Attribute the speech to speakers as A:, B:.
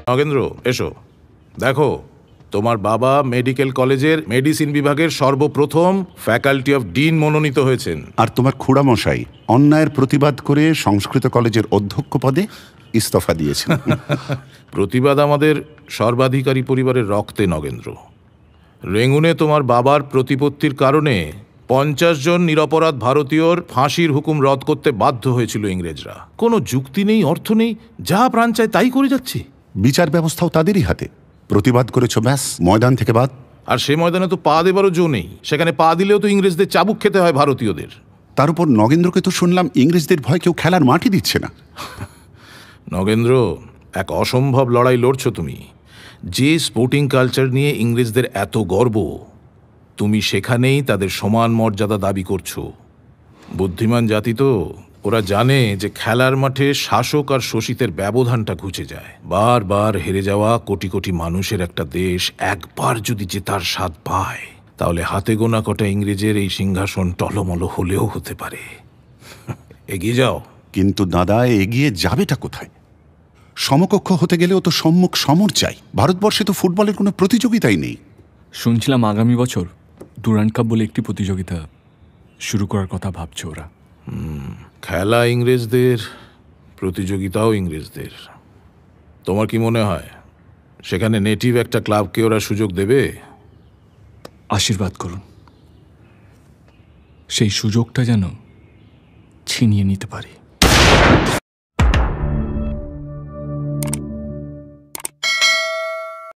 A: নগেন্দ্র, এসো। দেখো, তোমার বাবা মেডিকেল কলেজের মেডিসিন বিভাগের সর্বপ্রথম ফ্যাকাল্টি অফ ডিন মনোনীত হয়েছেন।
B: আর তোমার খুড়ামশাই অন্যায়ের প্রতিবাদ করে সংস্কৃত কলেজের অধ্যক্ষ পদে ইস্তফা দিয়েছেন।
A: প্রতিবাদ আমাদের সর্বাধিকারী পরিবারের রক্তে, নগেন্দ্র। রেঙ্গুনে তোমার বাবার প্রতিপত্তির কারণে 50 জন নিরপরাধ ভারতীয়র ফাঁসির হুকুম রদ করতে বাধ্য হয়েছিল ইংরেজরা। কোনো যুক্তি নেই, অর্থ নেই, যা প্রাণ চায় তাই করে যাচ্ছে।
B: বিচার ব্যবস্থাও তাদেরই হাতে। প্রতিবাদ করেছ, ব্যাস, ময়দান থেকে বাদ।
A: আর সে ময়দানে তো পা দেবারও জো নেই। সেখানে পা দিলেও তো ইংরেজদের চাবুক খেতে হয় ভারতীয়দের।
B: তার উপর নগেন্দ্রকে তো শুনলাম ইংরেজদের ভয় কেউ খেলার মাঠই দিচ্ছে না।
A: নগেন্দ্র, এক অসম্ভব লড়াই লড়ছো তুমি। যে স্পোর্টিং কালচার নিয়ে ইংরেজদের এত গর্ব, তুমি সেখানেই তাদের সমান মর্যাদা দাবি করছো। বুদ্ধিমান জাতি তো, ওরা জানে যে খেলার মাঠে শাসক আর শোষিতের ব্যবধানটা ঘুচে যায়। বারবার হেরে যাওয়া কোটি কোটি মানুষের একটা দেশ একবার যদি জেতার স্বাদ পায়, তাহলে হাতে গোনা কটা ইংরেজের এই সিংহাসন টলমল হলেও হতে পারে। এগিয়ে যাও।
B: কিন্তু দাদা, এগিয়ে যাবেটা কোথায়? সমকক্ষ হতে গেলেও তো সম্মুখ সমর চাই। ভারতবর্ষে তো ফুটবলের কোনো প্রতিযোগিতাই নেই।
C: শুনছিলাম আগামী বছর ডুরান্ড কাপ বলে একটি প্রতিযোগিতা শুরু করার কথা ভাবছে ওরা।
A: খেলা ইংরেজদের, প্রতিযোগিতাও ইংরেজদের। তোমার কি মনে হয় সেখানে নেটিভ একটা ক্লাবকে ওরা সুযোগ দেবে?
C: আশীর্বাদ করুন সেই সুযোগটা যেন ছিনিয়ে নিতে পারি।